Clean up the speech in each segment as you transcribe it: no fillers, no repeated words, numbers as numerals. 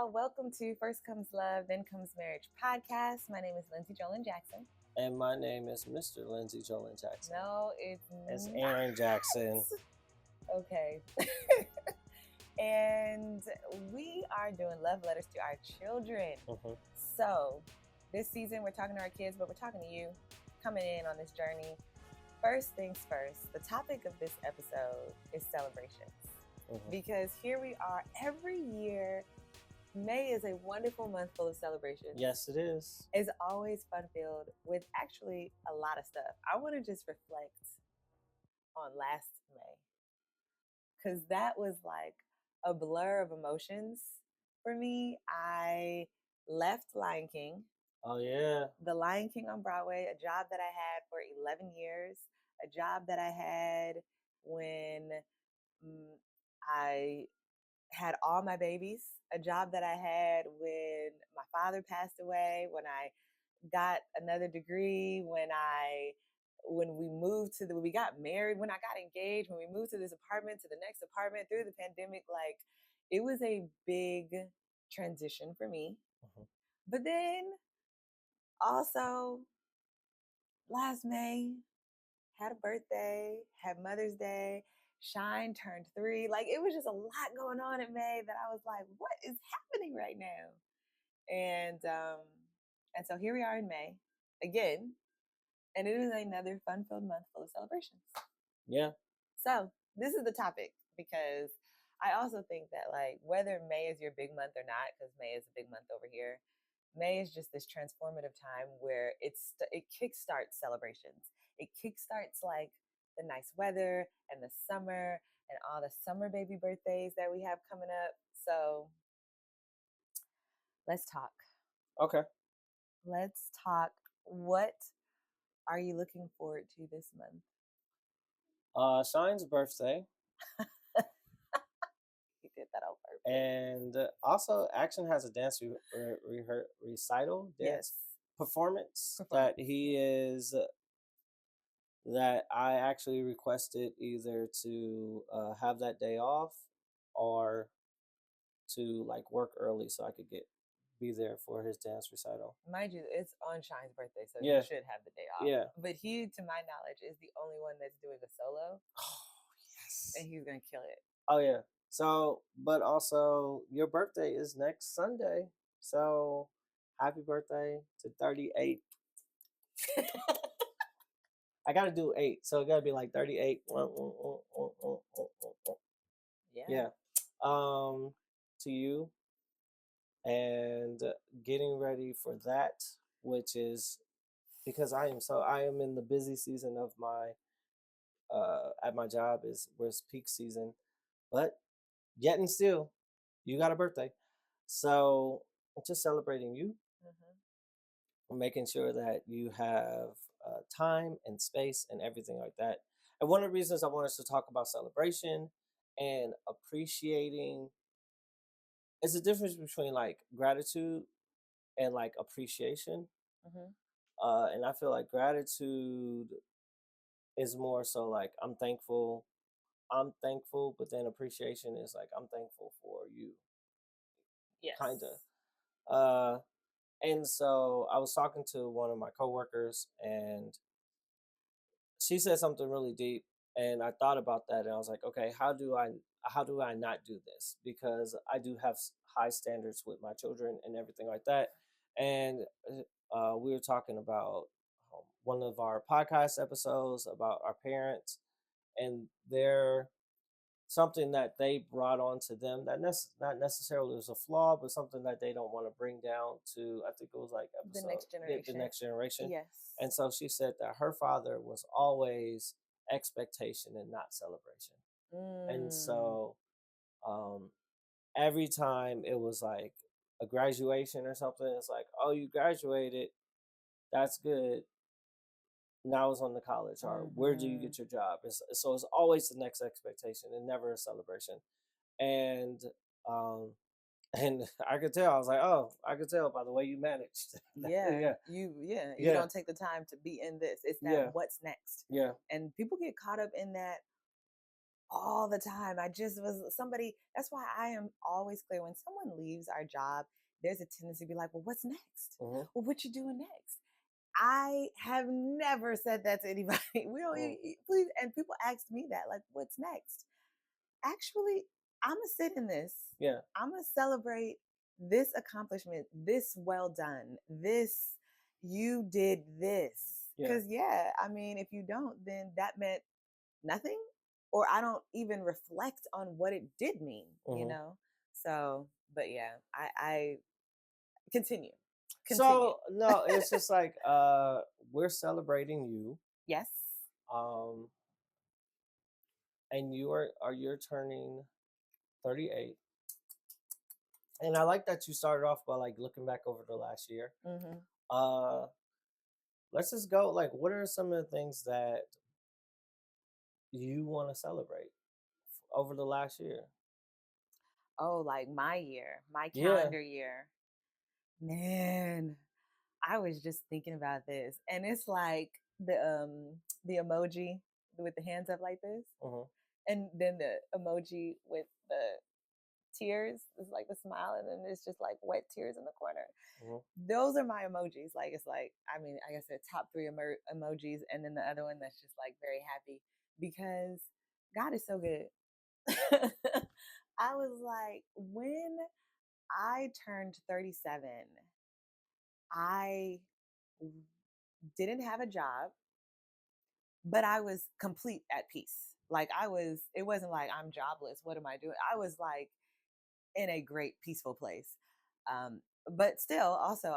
y'all. Welcome to First Comes Love, Then Comes Marriage podcast. My name is Lindsey Jolin Jackson. And my name is Mr. Lindsey Jolin Jackson. No, It's not. Aaron Jackson. Okay. And we are doing love letters to our children. Mm-hmm. So this season, we're talking to our kids, but we're talking to you coming in on this journey. First things first, the topic of this episode is celebrations. Mm-hmm. Because here we are every year. May is a wonderful month full of celebrations. Yes, it is. It's always fun-filled with actually a lot of stuff. I want to just reflect on last May because that was like a blur of emotions for me. I left Lion King. Oh, yeah. The Lion King on Broadway, a job that I had for 11 years, a job that I had when I had all my babies, a job that I had when my father passed away, when I got another degree, when we got married, when I got engaged, when we moved to this apartment, to the next apartment through the pandemic. Like, it was a big transition for me. Mm-hmm. But then also last May, had a birthday, had Mother's Day, Shine turned 3. Like, it was just a lot going on in May that I was like, what is happening right now? And so here we are in May again, and it is another fun-filled month full of celebrations. Yeah. So this is the topic because I also think that, like, whether May is your big month or not, because May is a big month over here, May is just this transformative time where it kickstarts celebrations. It kickstarts like the nice weather and the summer and all the summer baby birthdays that we have coming up. So let's talk. Okay. Let's talk. What are you looking forward to this month? Shine's birthday. You did that on purpose. And also, Action has a dance recital, dance performance that that I actually requested either to have that day off or to like work early so I could be there for his dance recital. Mind you, it's on Shine's birthday, so Yeah. you should have the day off. Yeah. But he, to my knowledge, is the only one that's doing a solo. Oh, yes. And he's going to kill it. Oh, yeah. So, but also, your birthday is next Sunday. So, happy birthday to 38. I got to do 8. So, it got to be like 38. Yeah. To you. And getting ready for that, which is because I am in the busy season of my at my job where it's peak season, but yet and still you got a birthday, so I'm just celebrating you. Mm-hmm. Making sure that you have time and space and everything like that. And one of the reasons I want us to talk about celebration and appreciating is the difference between like gratitude and like appreciation. Mm-hmm. And I feel like gratitude is more so like I'm thankful, but then appreciation is like I'm thankful for you. Yes. Kinda. And so I was talking to one of my coworkers and she said something really deep, and I thought about that and I was like, okay, how do I not do this? Because I do have high standards with my children and everything like that. And we were talking about one of our podcast episodes about our parents, and they're something that they brought on to them that not necessarily was a flaw, but something that they don't want to bring down to, I think it was like the next generation. The next generation. Yes. And so she said that her father was always expectation and not celebration. And so every time it was like a graduation or something, it's like, oh, you graduated, that's good. Now it's on the college, or where do you get your job? So it's always the next expectation and never a celebration. And I could tell. I was like, oh, I could tell by the way you managed. Yeah. You don't take the time to be in this. It's that what's next. Yeah. And people get caught up in that. all the time. I just was somebody, that's why I am always clear when someone leaves our job, there's a tendency to be like, well, what's next? Mm-hmm. Well, what you doing next? I have never said that to anybody. We don't Mm. please, and people ask me that, like, what's next? Actually, I'm gonna sit in this. Yeah. I'm gonna celebrate this accomplishment, this well done, this you did this. Yeah. Because yeah, I mean, if you don't, then that meant nothing, or I don't even reflect on what it did mean, you Mm-hmm. know. So, but yeah, I continue. So no, it's just like we're celebrating you. Yes. Um, and you're turning 38. And I like that you started off by like looking back over the last year. Mm-hmm. Uh, let's just go. Like, what are some of the things that you want to celebrate over the last year? Oh, like my year, my Yeah. calendar year. Man, I was just thinking about this, and it's like the emoji with the hands up like this, Mm-hmm. and then the emoji with the tears is like the smile, and then it's just like wet tears in the corner. Mm-hmm. Those are my emojis. Like it's like, I mean, I guess the top three emojis, and then the other one that's just like very happy because God is so good. I was like, when I turned 37, I didn't have a job, but I was complete at peace. Like it wasn't like I'm jobless. What am I doing? I was like in a great peaceful place. Um, but still, also,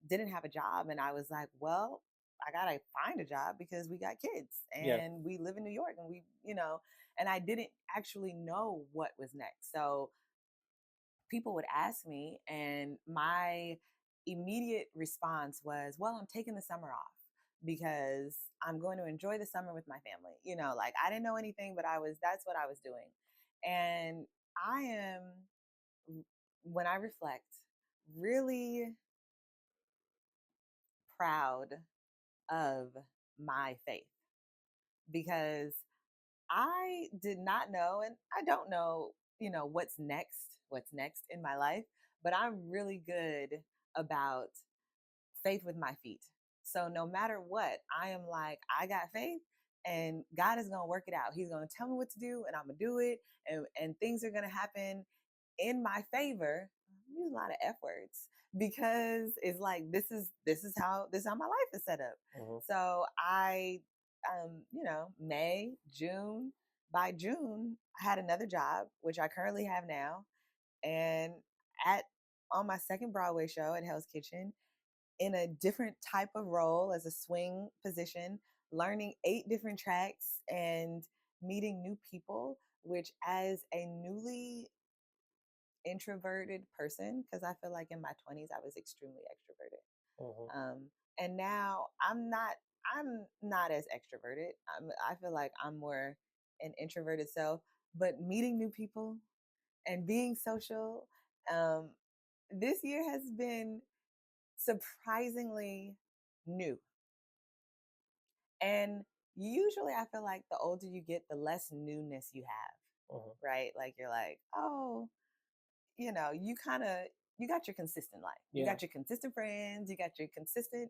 didn't have a job, and I was like, well, I gotta find a job because we got kids Yeah. and we live in New York, and and I didn't actually know what was next. So people would ask me, and my immediate response was, well, I'm taking the summer off because I'm going to enjoy the summer with my family. Like I didn't know anything, but that's what I was doing. And I am, when I reflect, really proud of my faith because I did not know, and I don't know, what's next in my life, but I'm really good about faith with my feet. So no matter what, I am like, I got faith and God is going to work it out. He's going to tell me what to do and I'm going to do it. And things are going to happen in my favor. I use a lot of F words because it's like, this is how my life is set up. Mm-hmm. So I, May, June, by June, I had another job, which I currently have now. And on my second Broadway show at Hell's Kitchen, in a different type of role as a swing position, learning 8 different tracks and meeting new people, which as a newly introverted person, because I feel like in my 20s I was extremely extroverted. Mm-hmm. And now I'm not as extroverted. I feel like I'm more an introverted self, but meeting new people and being social, um, this year has been surprisingly new. And usually I feel like the older you get, the less newness you have, Mm-hmm. right? Like you're like, oh, you got your consistent life. You Yeah. got your consistent friends, you got your consistent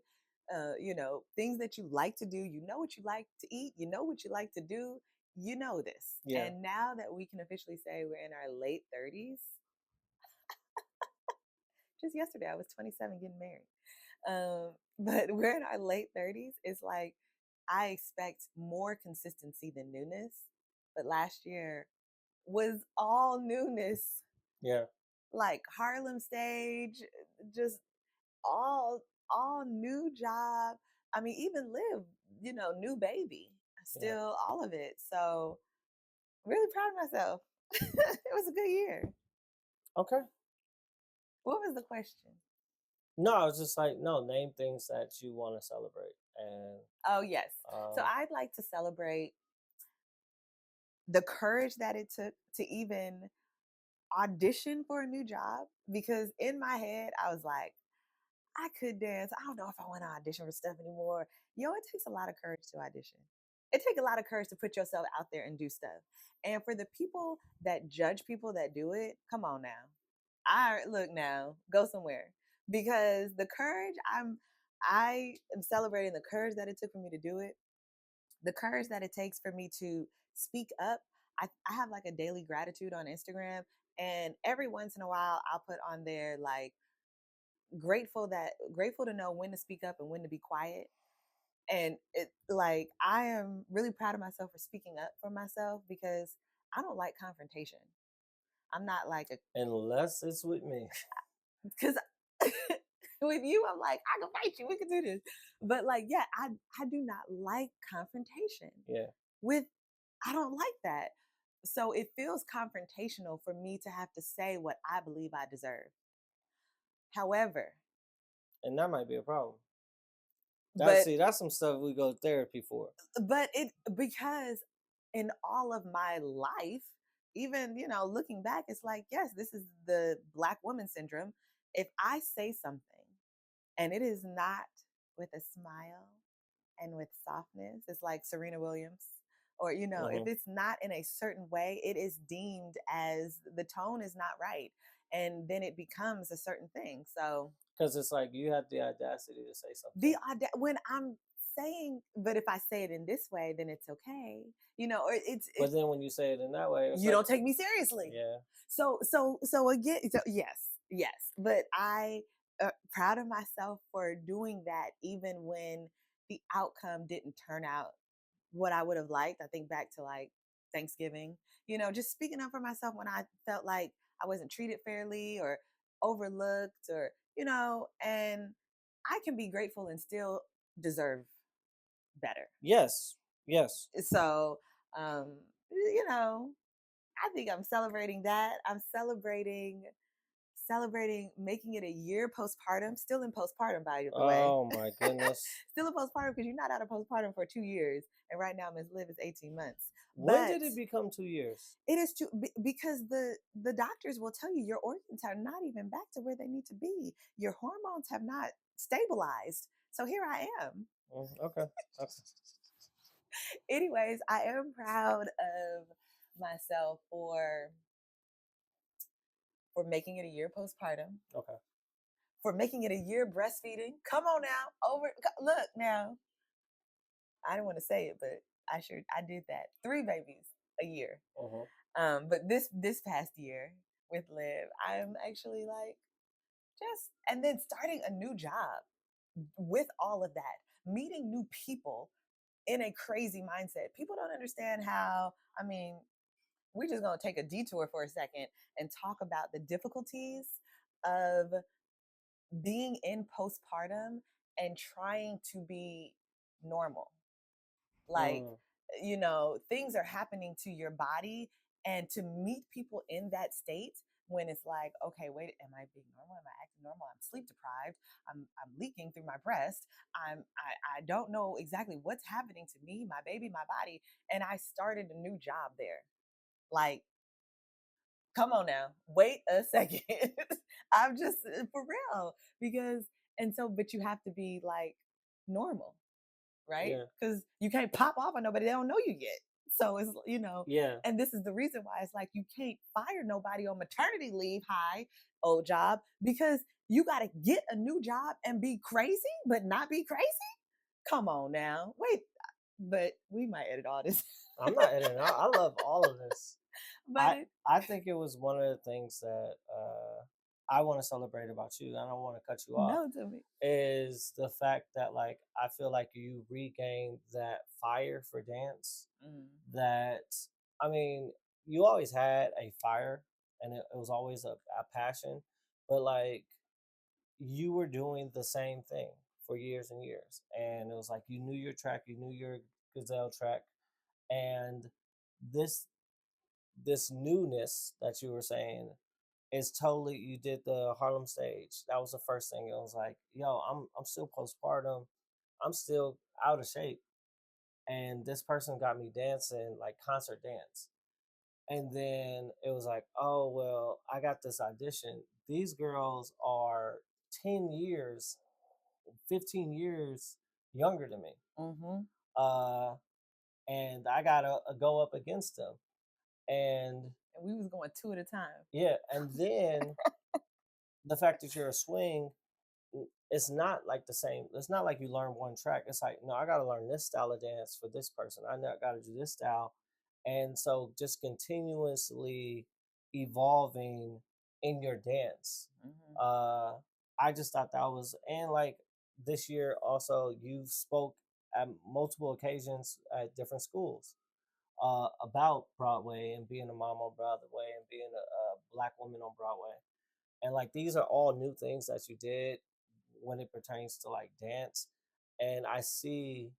things that you like to do. You know what you like to eat, you know what you like to do, you know this. Yeah. And now that we can officially say we're in our late 30s, just yesterday I was 27 getting married. But we're in our late 30s. It's like I expect more consistency than newness. But last year was all newness. Yeah. Like Harlem stage, just all new job. I mean, even live, new baby. Still all of it. So really proud of myself. It was a good year. Okay. What was the question? No, I was just like, no, name things that you want to celebrate. And Oh, yes. So I'd like to celebrate the courage that it took to even audition for a new job, because in my head I was like, I could dance. I don't know if I want to audition for stuff anymore. It takes a lot of courage to audition. it takes a lot of courage to put yourself out there and do stuff. And for the people that judge people that do it, come on now. I look now, go somewhere. Because the courage I am celebrating the courage that it took for me to do it, the courage that it takes for me to speak up. I have like a daily gratitude on Instagram, and every once in a while I'll put on there like grateful to know when to speak up and when to be quiet. And it like I am really proud of myself for speaking up for myself because I don't like confrontation. I'm not like a Unless it's with me. because with you I'm like I can fight you. We can do this. But like yeah, I do not like confrontation. Yeah. With I don't like that. So it feels confrontational for me to have to say what I believe I deserve. However, And that might be a problem. but That's some stuff we go to therapy for. but it because in all of my life, even looking back, it's like yes, this is the Black woman syndrome. If I say something and it is not with a smile and with softness, it's like Serena Williams, or if Mm-hmm. it's not in a certain way, it is deemed as the tone is not right, and then it becomes a certain thing. So Because it's like you have the audacity to say something. when I'm saying, but if I say it in this way, then it's okay, or But then when you say it in that way, it's you like, don't take me seriously. yeah. So again, so yes, but I proud of myself for doing that, even when the outcome didn't turn out what I would have liked. I think back to like Thanksgiving, just speaking up for myself when I felt like I wasn't treated fairly or overlooked, or and I can be grateful and still deserve better. Yes. Yes. So, you know, I think I'm celebrating that. I'm celebrating making it a year postpartum. Still in postpartum, by the way. Oh my goodness. Still in postpartum because you're not out of postpartum for 2 years, and right now Ms. Liv is 18 months. When But did it become 2 years? it is true because the doctors will tell you your organs are not even back to where they need to be. Your hormones have not stabilized. So here I am. Okay. Okay. Anyways, I am proud of myself for making it a year postpartum, Okay. for making it a year breastfeeding. Come on now, look now. I didn't want to say it, but I did that. 3 babies a year. Uh-huh. But this past year with Liv, I'm actually like just and then starting a new job with all of that, meeting new people in a crazy mindset. People don't understand how, I mean, we're just going to take a detour for a second and talk about the difficulties of being in postpartum and trying to be normal. Like, Mm. things are happening to your body, and to meet people in that state when it's like, okay, wait, am I being normal? Am I acting normal? I'm sleep deprived. I'm leaking through my breast. I don't know exactly what's happening to me, my baby, my body. And I started a new job there. Like, come on now, wait a second. I'm just for real because but you have to be like normal, right? Yeah. Because you can't pop off on nobody, they don't know you yet. So it's Yeah. and this is the reason why it's like you can't fire nobody on maternity leave, hi, old job, because you got to get a new job and be crazy, but not be crazy. Come on now, wait, but we might edit all this. I'm not editing. I love all of this. But I think it was one of the things that I want to celebrate about you. I don't want to cut you off. no to me. Is the fact that like I feel like you regained that fire for dance. That I mean, you always had a fire, and it was always a passion, but like you were doing the same thing for years and years, and it was like you knew your track, you knew your gazelle track, and this this newness that you were saying is totally you did the Harlem stage. That was the first thing. It was like, yo, I'm still postpartum. I'm still out of shape. And this person got me dancing like concert dance. And then it was like, oh well, I got this audition. These girls are 10 years, 15 years younger than me. Mm-hmm. Uh and I gotta go up against them. And we was going two at a time. yeah, and then the fact that you're a swing, it's not like the same. It's not like you learn one track. It's like, no, I got to learn this style of dance for this person. I got to do this style. And so just continuously evolving in your dance. Mm-hmm. I just thought that was, and like this year also, you've spoke at multiple occasions at different schools about Broadway and being a mom on Broadway and being a Black woman on Broadway. And like these are all new things that you did when it pertains to like dance. And I see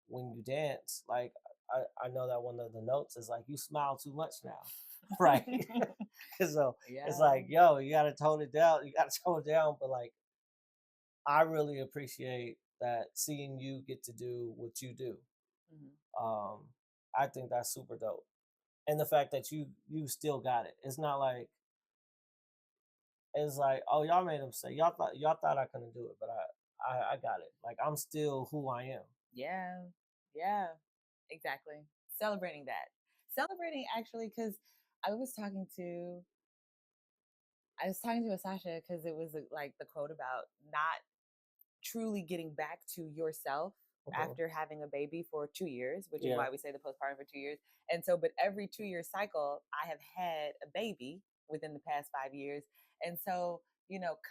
when you dance, like I know that one of the notes is like you smile too much now. Right. So it's like, yo, you gotta tone it down. You gotta tone it down. But like I really appreciate that seeing you get to do what you do. Mm-hmm. I think that's super dope. And the fact that you still got it. It's not like it's like, oh, y'all made a mistake. Y'all thought I couldn't do it, but I got it. Like I'm still who I am. Yeah. Yeah. Exactly. Celebrating that. Celebrating actually, because I was talking to Asasha because it was like the quote about not truly getting back to yourself after having a baby for 2 years, which is why we say the postpartum for 2 years. And so, but every 2 year cycle, I have had a baby within the past 5 years. And so,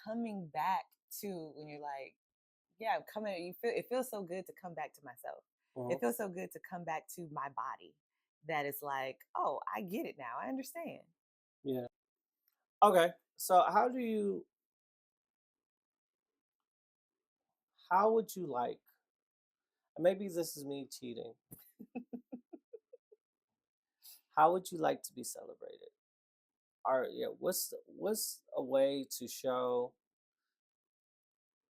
coming back to when you're like, yeah, it feels so good to come back to myself. It feels so good to come back to my body that it's like, oh, I get it now. I understand. Yeah. Okay. So how would you like, maybe this is me cheating. How would you like to be celebrated? Or yeah, what's a way to show,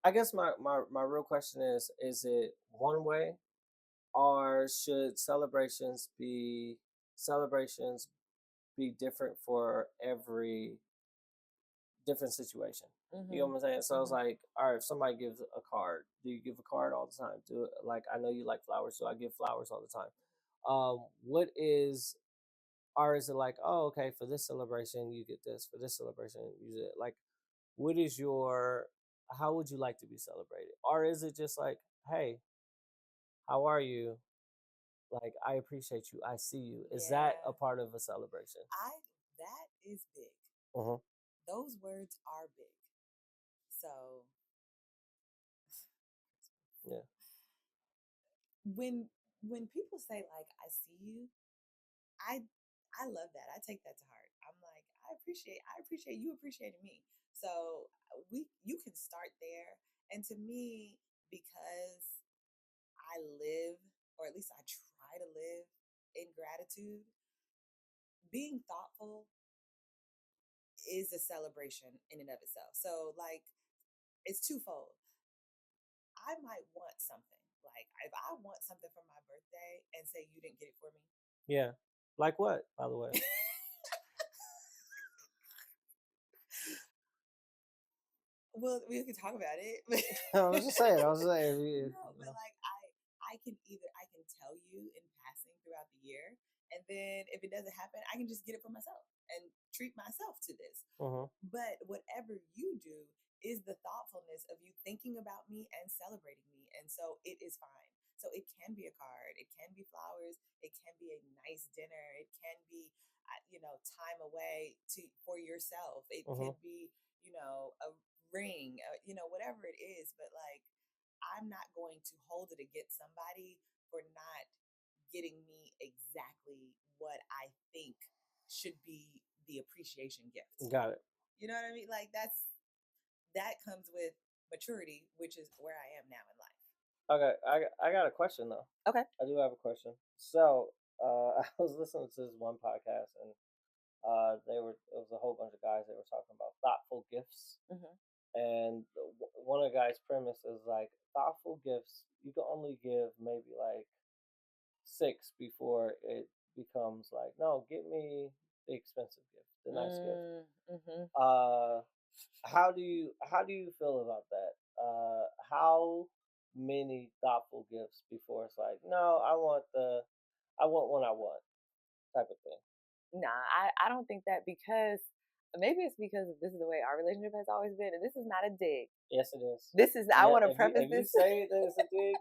I guess my real question is it one way or should celebrations be different for every different situation? You know what I'm saying? So it's like, all right, if somebody gives a card, do you give a card all the time? Do it like I know you like flowers, so I give flowers all the time. What is, or is it like, oh, okay, for this celebration you get this, for this celebration you get like, what is your, how would you like to be celebrated? Or is it just like, hey, how are you? Like, I appreciate you. I see you. Is that a part of a celebration? That is big. Uh-huh. Those words are big. So yeah. When people say like I see you, I love that. I take that to heart. I'm like, I appreciate you appreciating me. So you can start there. And to me, because I live, or at least I try to live in gratitude, being thoughtful is a celebration in and of itself. So like it's twofold. I might want something. Like if I want something for my birthday and say you didn't get it for me. Yeah. Like what, by the way? Well, we can talk about it. I was just saying. No, but like I can tell you in passing throughout the year, and then if it doesn't happen, I can just get it for myself and treat myself to this. But whatever you do is the thoughtfulness of you thinking about me and celebrating me, and so it is fine. So it can be a card, it can be flowers, it can be a nice dinner, it can be time away for yourself. It could be a ring, whatever it is. But like, I'm not going to hold it against somebody for not getting me exactly what I think should be the appreciation gift. Got it. You know what I mean? Like that comes with maturity, which is where I am now in life. Okay, I got a question though. Okay. I do have a question. So I was listening to this one podcast and it was a whole bunch of guys that were talking about thoughtful gifts. And one of the guys' premise is like thoughtful gifts. You can only give maybe like 6 before it becomes like, no, get me the expensive gift, the nice gift. How do you feel about that? How many thoughtful gifts before it's like, no, I want what I want type of thing. Nah, I don't think that, because maybe it's because this is the way our relationship has always been, and this is not a dig. Yes, it is. This is, I want to preface If this. you say that it's a dig,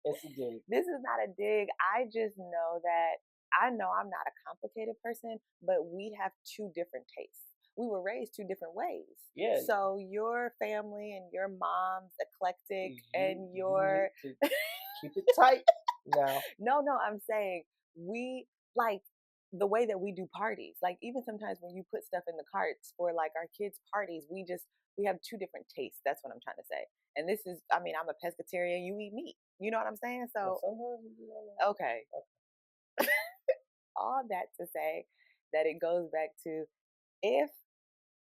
it's a dig. This is not a dig. I just know that I know I'm not a complicated person, but we have two different tastes. We were raised two different ways. Yeah. So your family and your mom's eclectic, and your keep it tight now. No, I'm saying we like the way that we do parties. Like even sometimes when you put stuff in the carts for like our kids' parties, we have two different tastes. That's what I'm trying to say. And this is, I mean, I'm a pescatarian. You eat meat. You know what I'm saying? So okay. All that to say that it goes back to, if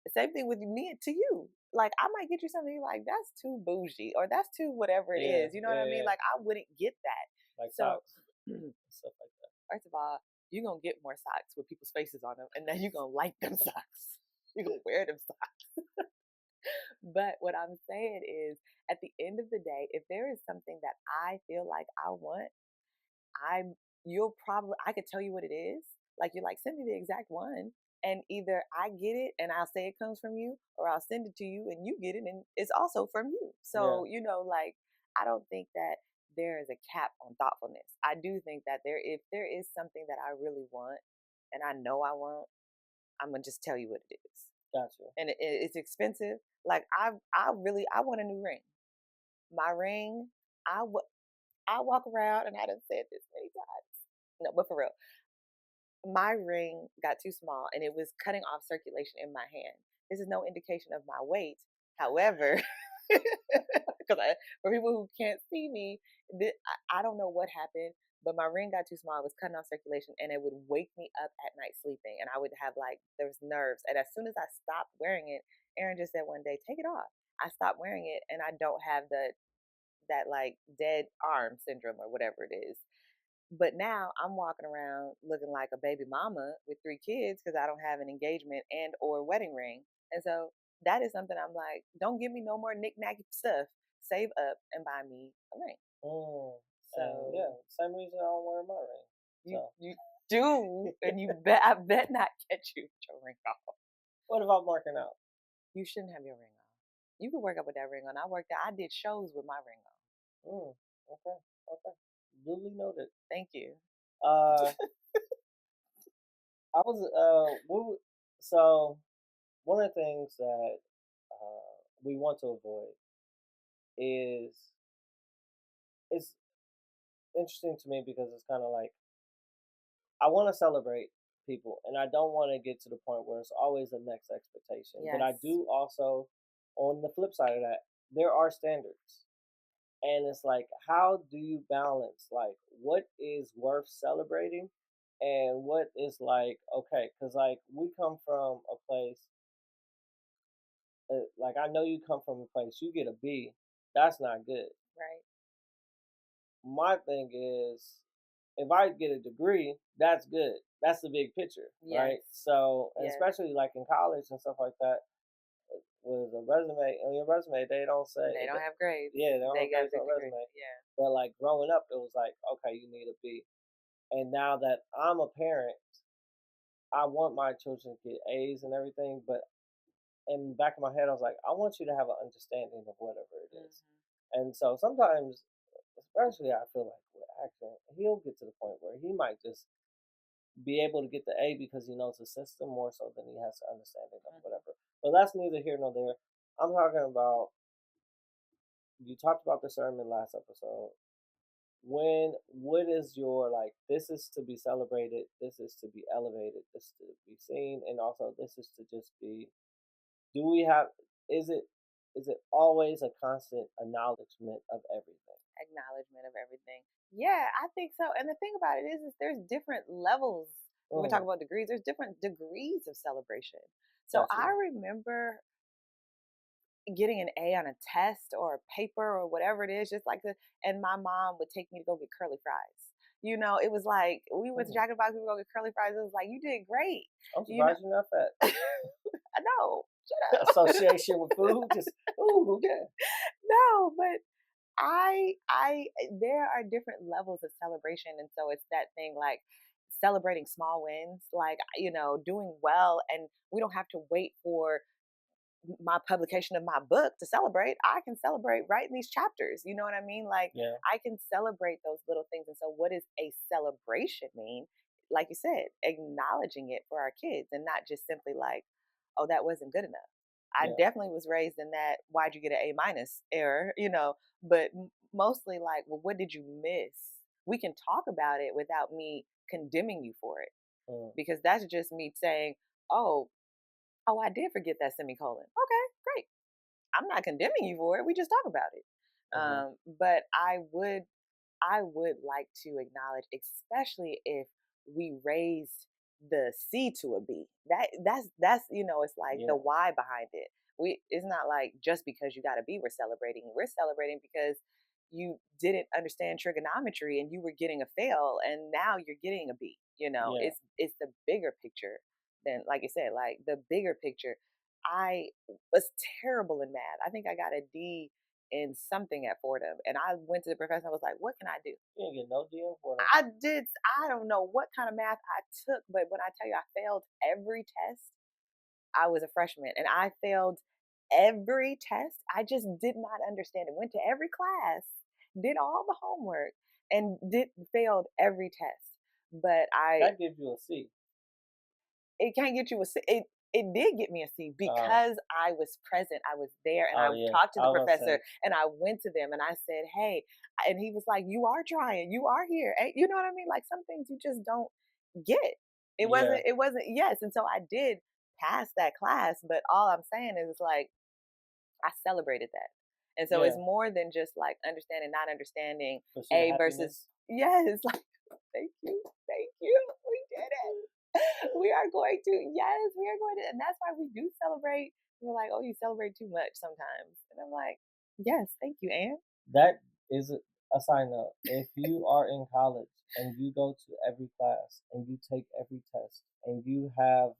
the same thing with me to you. Like I might get you something you're like, that's too bougie, or that's too whatever it is. You know what I mean? Like I wouldn't get that. Like so socks, stuff like that. First of all, you're gonna get more socks with people's faces on them, and then you're gonna like them socks. You're gonna wear them socks. But what I'm saying is, at the end of the day, if there is something that I feel like I want, I could tell you what it is. Like you're like, send me the exact one, and either I get it and I'll say it comes from you, or I'll send it to you and you get it and it's also from you. So like I don't think that there is a cap on thoughtfulness. I do think that if there is something that I really want and I know I want, I'm gonna just tell you what it is. Gotcha. And it's expensive. Like I want a new ring. My ring, I walk around, and I done said this many times. No, but for real, my ring got too small and it was cutting off circulation in my hand. This is no indication of my weight. However, because for people who can't see me, I don't know what happened, but my ring got too small. It was cutting off circulation, and it would wake me up at night sleeping, and I would have there was nerves. And as soon as I stopped wearing it, Aaron just said one day, "Take it off." I stopped wearing it, and I don't have that like dead arm syndrome or whatever it is. But now I'm walking around looking like a baby mama with 3 kids because I don't have an engagement and or wedding ring. And so that is something I'm like, don't give me no more knick-knacky stuff. Save up and buy me a ring. So same reason I don't wear my ring. You do, and I bet not catch you with your ring off. What if I'm working out? You shouldn't have your ring on. You can work out with that ring on. I did shows with my ring on. Okay. Duly noted. Thank you. So one of the things that we want to avoid is, it's interesting to me because it's kind of like, I want to celebrate people and I don't want to get to the point where it's always the next expectation. Yes. But I do also, on the flip side of that, there are standards. And it's like, how do you balance, like, what is worth celebrating and what is like, okay, because like we come from a place, like I know you come from a place, you get a B, that's not good. Right. My thing is, if I get a degree, that's good. That's the big picture, yes. Right? So, yes. Especially like in college and stuff like that, with a resume, on your resume, they don't say. They don't have grades. Yeah, they don't have grades on resume. Yeah. But like growing up, it was like, okay, you need a B. And now that I'm a parent, I want my children to get A's and everything. But in the back of my head, I was like, I want you to have an understanding of whatever it is. Mm-hmm. And so sometimes, especially I feel like with action, he'll get to the point where he might just be able to get the A because he knows the system more so than he has to understand it or whatever. But that's neither here nor there. I'm talking about, you talked about the sermon last episode. What is your, like, this is to be celebrated, this is to be elevated, this is to be seen, and also this is to just be, is it always a constant acknowledgement of everything? Acknowledgement of everything. Yeah, I think so. And the thing about it is there's different levels. When we talk about degrees, there's different degrees of celebration. So gotcha. I remember getting an A on a test or a paper or whatever it is, just like and my mom would take me to go get curly fries. You know, it was like, we went to Jack in the Box, we would go get curly fries. It was like, you did great. I'm surprised you're not fat. I know. Association with food, just, okay. No, but I there are different levels of celebration, and so it's that thing like celebrating small wins, like doing well, and we don't have to wait for my publication of my book to celebrate. I can celebrate writing these chapters. You know what I mean? Like Yeah. I can celebrate those little things. And so, what does a celebration mean? Like you said, acknowledging it for our kids and not just simply like, oh, that wasn't good enough. I Yeah. definitely was raised in that why'd you get an A minus error, but mostly like, well, what did you miss? We can talk about it without me condemning you for it because that's just me saying, oh, oh, I did forget that semicolon. Okay, great. I'm not condemning you for it. We just talk about it. Mm-hmm. But I would like to acknowledge, especially if we raised the C to a B. That's it's like the why behind it. It's not like just because you got a B we're celebrating. We're celebrating because you didn't understand trigonometry and you were getting a fail and now you're getting a B. It's the bigger picture than, like you said, like the bigger picture. I was terrible in math. I think I got a D in something at Fordham. And I went to the professor and was like, what can I do? You didn't get no D in Fordham. I don't know what kind of math I took, but when I tell you I failed every test, I was a freshman and I failed every test. I just did not understand it. Went to every class, did all the homework, and failed every test. But that gives you a C. It can't get you a C. It did get me a C because I was present. I was there and I talked to the professor and I went to them and I said, hey, and he was like, you are trying, you are here. You know what I mean? Like some things you just don't get. It wasn't, yes. And so I did pass that class, but all I'm saying is like, I celebrated that. And so it's more than just like understanding, not understanding A versus, yes, like, thank you, we did it. We are going to, yes, we are going to, and that's why we do celebrate. We're like, oh, you celebrate too much sometimes. And I'm like, yes, thank you, Anne. That is a side note. If you are in college and you go to every class and you take every test and you have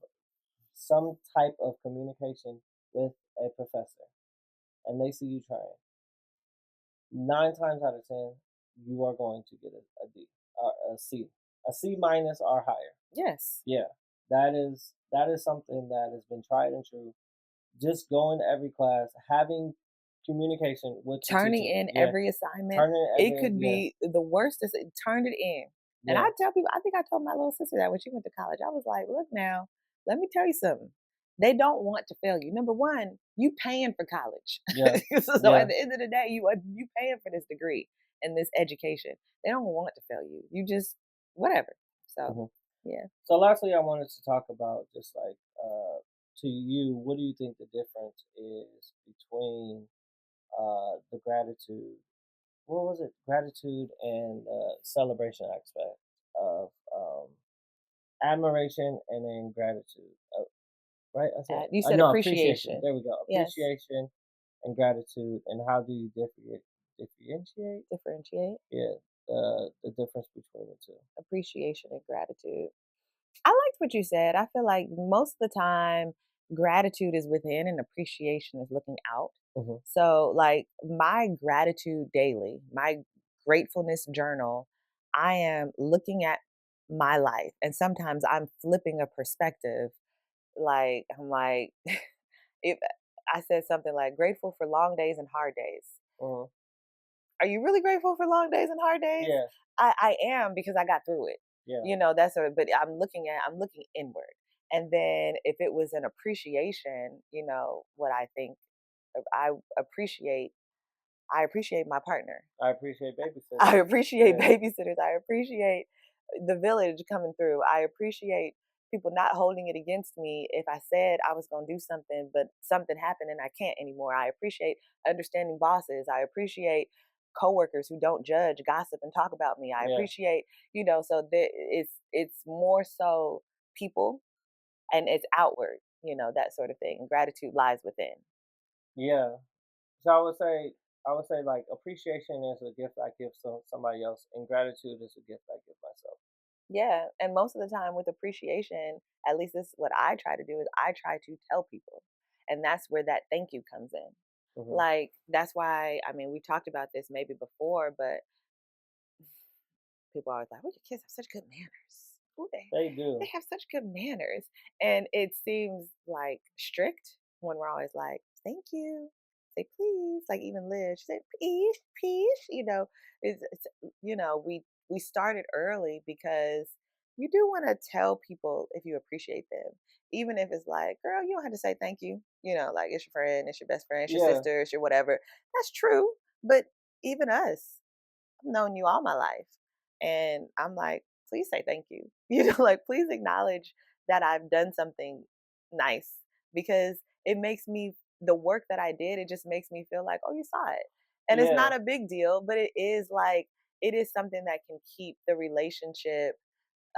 some type of communication with a professor and they see you trying, 9 times out of 10, you are going to get a D or a C minus or higher. Yes. Yeah, that is something that has been tried and true. Just going to every class, having communication with turning the teacher. in every assignment. It could be the worst. Turned it in. And I tell people, I think I told my little sister that when she went to college, I was like, look now, let me tell you something. They don't want to fail you. Number one, you paying for college. So at the end of the day, you paying for this degree and this education. They don't want to fail you. You just, whatever. So, yeah. So lastly, I wanted to talk about just like, to you, what do you think the difference is between the gratitude, what was it? Gratitude and celebration aspect of admiration and then gratitude. Right? I said, you said no, appreciation. There we go. Appreciation and gratitude. And how do you differentiate? Differentiate? Yeah, the difference between the two. Appreciation and gratitude. I liked what you said. I feel like most of the time, gratitude is within and appreciation is looking out. So, like my gratitude daily, my gratefulness journal, I am looking at my life. And sometimes I'm flipping a perspective. Like, I'm like, if I said something like grateful for long days and hard days. Are you really grateful for long days and hard days? Yeah. I am because I got through it. Yeah. That's sort of, but I'm looking inward. And then if it was an appreciation, what I think I appreciate my partner. I appreciate babysitters. I appreciate babysitters. I appreciate the village coming through. I appreciate people not holding it against me if I said I was going to do something, but something happened and I can't anymore. I appreciate understanding bosses. I appreciate coworkers who don't judge, gossip, and talk about me. I appreciate, so it's more so people and it's outward, that sort of thing. Gratitude lies within. Yeah. So I would say like appreciation is a gift I give somebody else, and gratitude is a gift I give myself. Yeah, and most of the time with appreciation, at least this is what I try to do is I try to tell people, and that's where that thank you comes in. Like, that's why, I mean, we talked about this maybe before, but people are always like, "Oh, your kids have such good manners." Ooh, They they do. have such good manners, and it seems like strict when we're always like, "Thank you, say please." Like even Liz, she said, "Please, please." It's we started early because you do want to tell people if you appreciate them, even if it's like, "Girl, you don't have to say thank you." Like it's your friend, it's your best friend, it's your Yeah, sister, it's your whatever. That's true, but even us, I've known you all my life. And I'm like, please say thank you. Like, please acknowledge that I've done something nice because it makes me, the work that I did, it just makes me feel like, oh, you saw it. And it's yeah, not a big deal, but it is like, it is something that can keep the relationship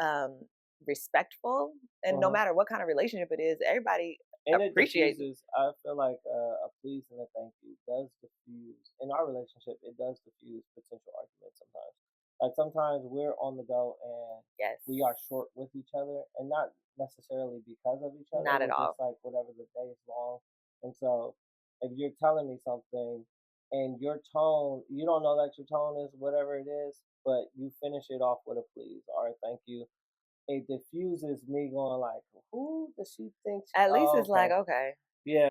um, respectful. And no uh-huh. matter what kind of relationship it is, everybody And it appreciates. diffuses. I feel like a please and a thank you does diffuse in our relationship. It does diffuse potential arguments sometimes. Like sometimes we're on the go and Yes, we are short with each other, and not necessarily because of each other. not at We're just all. like whatever the day is long, and so if you're telling me something and your tone, you don't know that your tone is whatever it is, but you finish it off with a please or a thank you, it diffuses me going like, who does she think? At least Oh, it's like, okay, okay. yeah,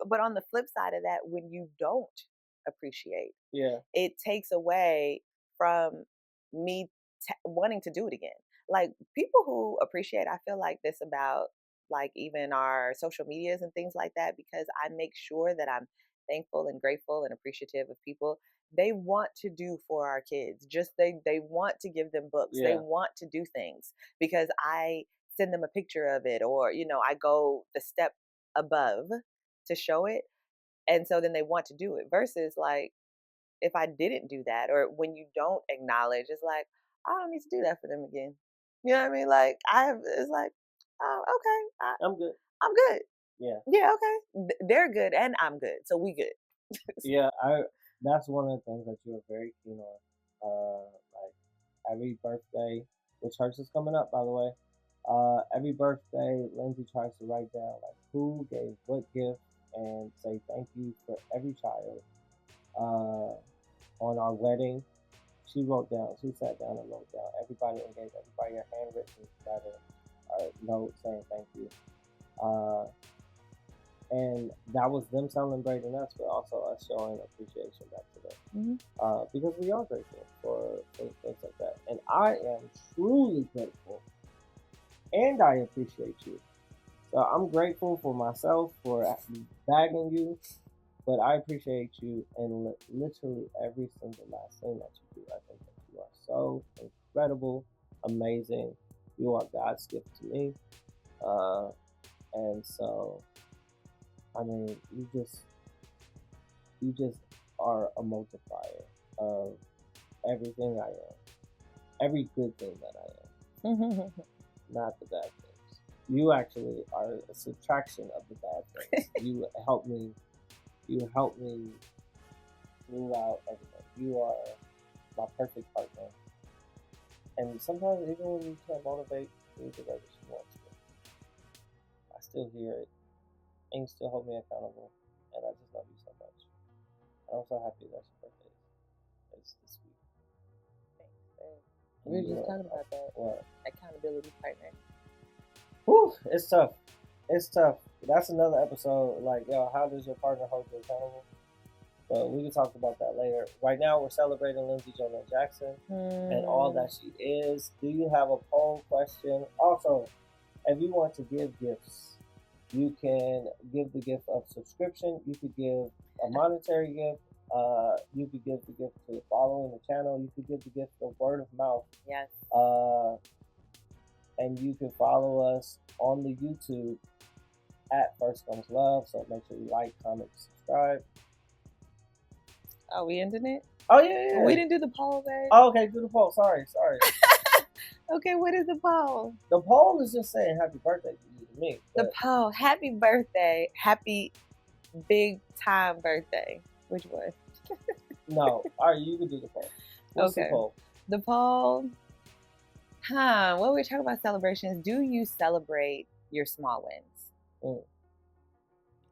But on the flip side of that, when you don't appreciate, yeah, it takes away from me wanting to do it again. Like people who appreciate, I feel like this about like even our social medias and things like that, because I make sure that I'm thankful and grateful and appreciative of people. They want to do for our kids. Just they want to give them books. They yeah, want to do things because I send them a picture of it, or I go the step above to show it, and so then they want to do it versus like if I didn't do that, or when you don't acknowledge, it's like, I don't need to do that for them again. You know what I mean? Like it's like, oh, okay, I'm good. I'm good. Yeah, Yeah, okay. They're good and I'm good. So we good. yeah. I That's one of the things that you are very keen on. Like every birthday, which hers is coming up, by the way. Every birthday, Lindsay tries to write down like who gave what gift and say thank you for every child. Uh, on our wedding, she wrote down. She sat down and wrote down everybody and gave everybody a handwritten letter or note saying thank you. Uh, and that was them celebrating us, but also us showing appreciation back to them. Because we are grateful for things like that. And I am truly grateful and I appreciate you. So I'm grateful for myself for bagging you, but I appreciate you in literally every single last thing that you do. I think that you are so incredible, amazing. You are God's gift to me. Uh, and so, I mean, you just are a multiplier of everything I am, every good thing that I am, not the bad things. You actually are a subtraction of the bad things. You help me throughout everything. You are my perfect partner. And sometimes even when you can't motivate me the way that you want to, I still hear it and you still hold me accountable. And I just love you so much. And I'm so happy that your birthday is this week. We were And just talking about that. What? Accountability partner. Whew, it's tough. It's tough. That's another episode. Like, yo, how does your partner hold you accountable? But we can talk about that later. Right now, we're celebrating Lindsey Jonah Jackson and all that she is. Do you have a poll question? Also, if you want to give gifts, you can give the gift of subscription. You could give a monetary gift. You could give the gift to following the channel. You could give the gift of word of mouth. Yes. And you can follow us on the YouTube at First Comes Love. So make sure you like, comment, subscribe. Oh, we ended it? Oh, yeah. We didn't do the poll, babe. Oh, okay, do the poll. Sorry. Okay, what is the poll? The poll is just saying happy birthday to me. The poll, happy birthday, happy big time birthday. Which one? No. All right, you can do the poll. What's the poll? The poll, what we talk about celebrations. Do you celebrate your small wins?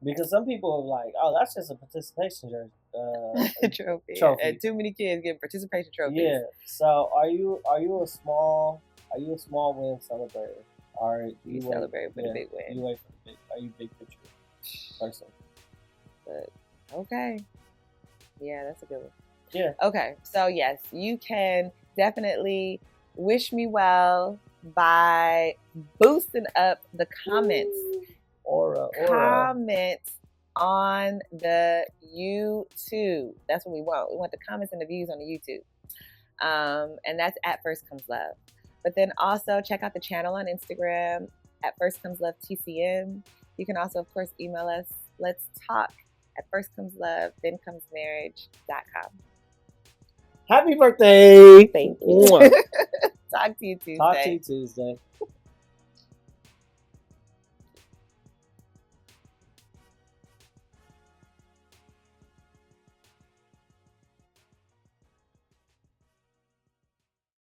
Because some people are like, oh, that's just a participation trophy. trophy. And too many kids get participation trophies. Yeah. So are you a small win celebrator? Or do you celebrate with a big win? You wait for the big? Are you big picture person? But okay. Yeah, that's a good one. Yeah. Okay. So yes, you can definitely wish me well by boosting up the comments. Aura. Comments on the YouTube. That's what we want. We want the comments and the views on the YouTube. And that's at First Comes Love. But then also check out the channel on Instagram at First Comes Love TCM. You can also, of course, email us. Let's talk at firstcomeslove, thencomes marriage.com. Happy birthday! Thank you. Talk to you Tuesday.